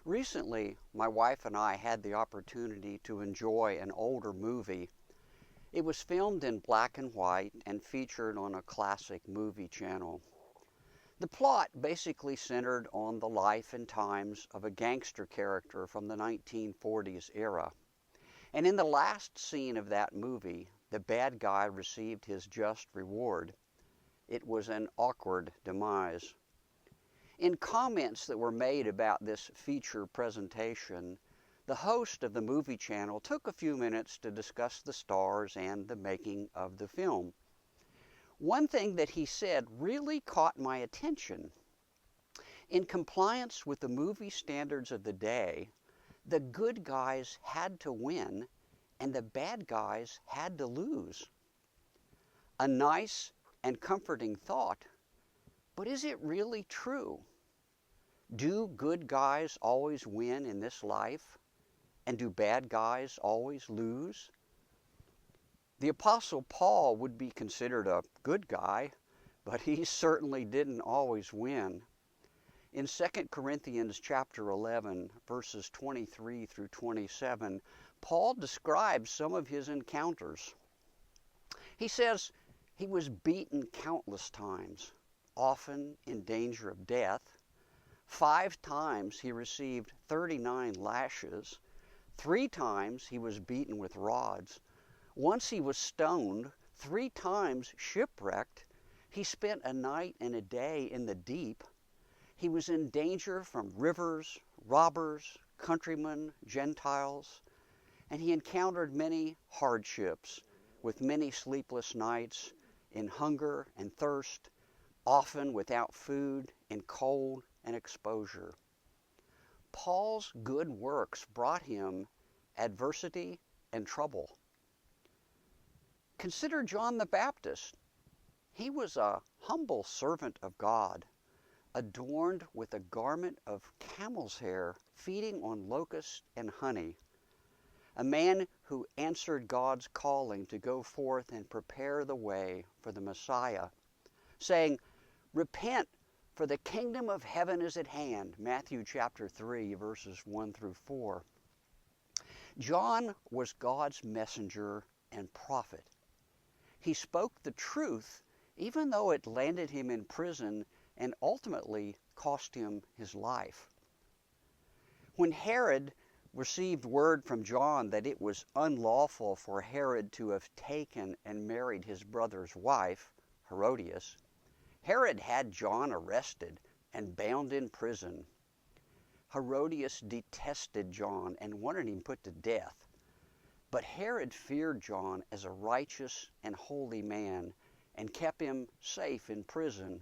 Recently, my wife and I had the opportunity to enjoy an older movie. It was filmed in black and white and featured on a classic movie channel. The plot basically centered on the life and times of a gangster character from the 1940s era. And in the last scene of that movie, the bad guy received his just reward. It was an awkward demise. In comments that were made about this feature presentation, the host of the movie channel took a few minutes to discuss the stars and the making of the film. One thing that he said really caught my attention. In compliance with the movie standards of the day, the good guys had to win and the bad guys had to lose. A nice and comforting thought, but is it really true? Do good guys always win in this life? And do bad guys always lose? The Apostle Paul would be considered a good guy, but he certainly didn't always win. In 2 Corinthians chapter 11, verses 23 through 27, Paul describes some of his encounters. He says he was beaten countless times, often in danger of death. 5 times he received 39 lashes. 3 times he was beaten with rods. Once he was stoned. 3 times shipwrecked. He spent a night and a day in the deep. He was in danger from rivers, robbers, countrymen, Gentiles, and he encountered many hardships with many sleepless nights, in hunger and thirst, often without food, in cold and exposure. Paul's good works brought him adversity and trouble. Consider John the Baptist. He was a humble servant of God, adorned with a garment of camel's hair, feeding on locusts and honey. A man who answered God's calling to go forth and prepare the way for the Messiah, saying, "Repent, for the kingdom of heaven is at hand," Matthew chapter 3, verses 1 through 4. John was God's messenger and prophet. He spoke the truth, even though it landed him in prison and ultimately cost him his life. When Herod received word from John that it was unlawful for Herod to have taken and married his brother's wife, Herodias, Herod had John arrested and bound in prison. Herodias detested John and wanted him put to death. But Herod feared John as a righteous and holy man and kept him safe in prison,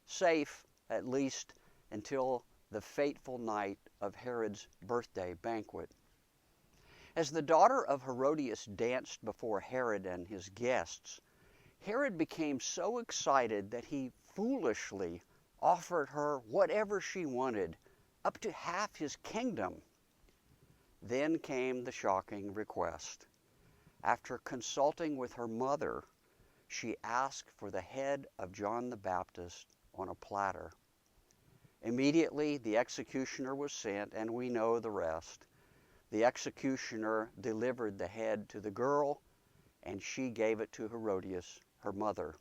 safe at least until the fateful night of Herod's birthday banquet. As the daughter of Herodias danced before Herod and his guests, Herod became so excited that he foolishly offered her whatever she wanted, up to half his kingdom. Then came the shocking request. After consulting with her mother, she asked for the head of John the Baptist on a platter. Immediately the executioner was sent, and we know the rest. The executioner delivered the head to the girl, and she gave it to Herodias, her mother.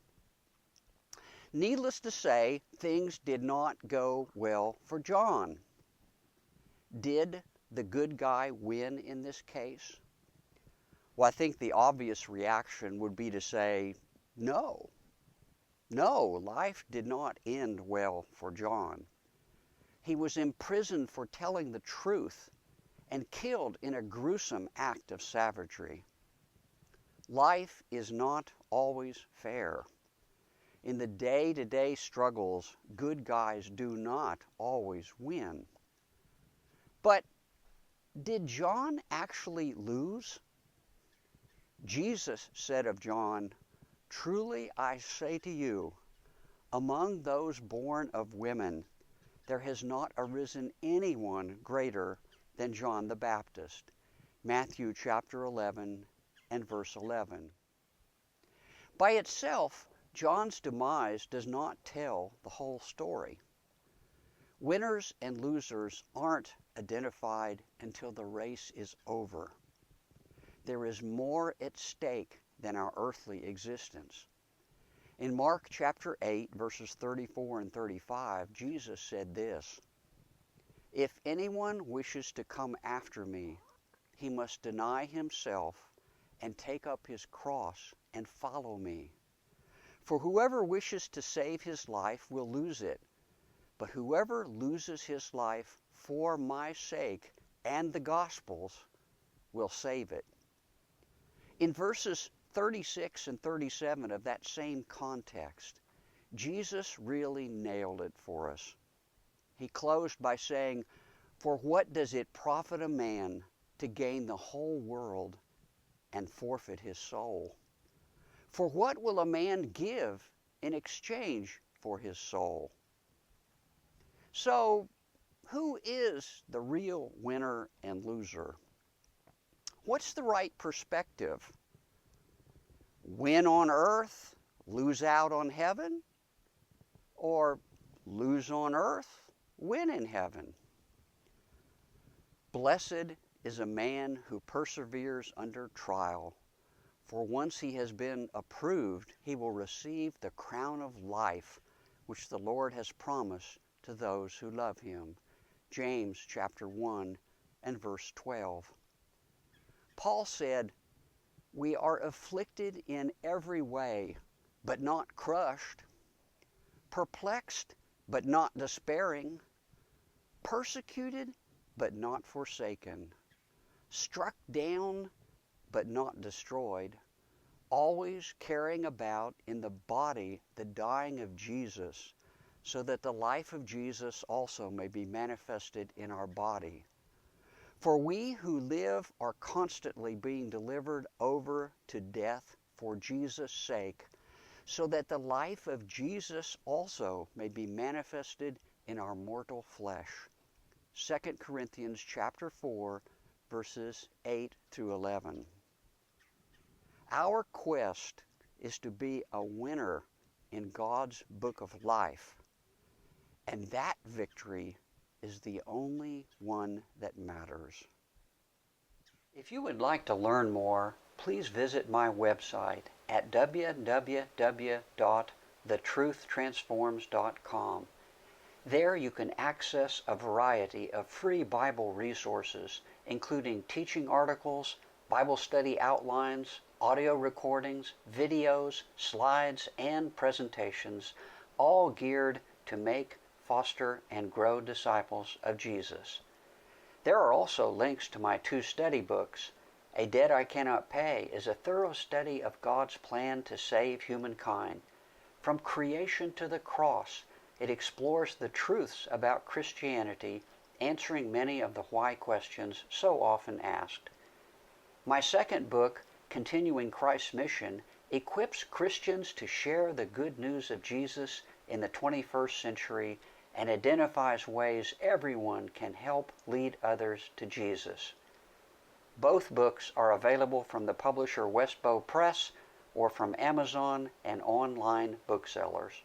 Needless to say, things did not go well for John. Did the good guy win in this case? Well, I think the obvious reaction would be to say, no. No, life did not end well for John. He was imprisoned for telling the truth and killed in a gruesome act of savagery. Life is not always fair. In the day-to-day struggles, good guys do not always win. But did John actually lose? Jesus said of John, "Truly I say to you, among those born of women, there has not arisen anyone greater than John the Baptist." Matthew chapter 11 and verse 11. By itself, John's demise does not tell the whole story. Winners and losers aren't identified until the race is over. There is more at stake than our earthly existence. In Mark chapter 8, verses 34 and 35, Jesus said this, "If anyone wishes to come after me, he must deny himself and take up his cross and follow me. For whoever wishes to save his life will lose it, but whoever loses his life for my sake and the gospel's will save it." In verses 36 and 37 of that same context, Jesus really nailed it for us. He closed by saying, "For what does it profit a man to gain the whole world and forfeit his soul? For what will a man give in exchange for his soul?" So, who is the real winner and loser? What's the right perspective? Win on earth, lose out on heaven? Or lose on earth, win in heaven? Blessed is a man who perseveres under trial, for once he has been approved, he will receive the crown of life which the Lord has promised to those who love him. James chapter 1 and verse 12. Paul said, "We are afflicted in every way, but not crushed, perplexed, but not despairing, persecuted, but not forsaken, struck down, but not destroyed, always carrying about in the body the dying of Jesus, so that the life of Jesus also may be manifested in our body. For we who live are constantly being delivered over to death for Jesus' sake, so that the life of Jesus also may be manifested in our mortal flesh." 2 Corinthians chapter 4, verses 8 through 11. Our quest is to be a winner in God's book of life, and that victory is the only one that matters. If you would like to learn more, please visit my website at www.thetruthtransforms.com. There you can access a variety of free Bible resources, including teaching articles, Bible study outlines, audio recordings, videos, slides, and presentations, all geared to make, foster, and grow disciples of Jesus. There are also links to my 2 study books. A Debt I Cannot Pay is a thorough study of God's plan to save humankind. From creation to the cross, it explores the truths about Christianity, answering many of the why questions so often asked. My second book, Continuing Christ's Mission, equips Christians to share the good news of Jesus in the 21st century and identifies ways everyone can help lead others to Jesus. Both books are available from the publisher Westbow Press or from Amazon and online booksellers.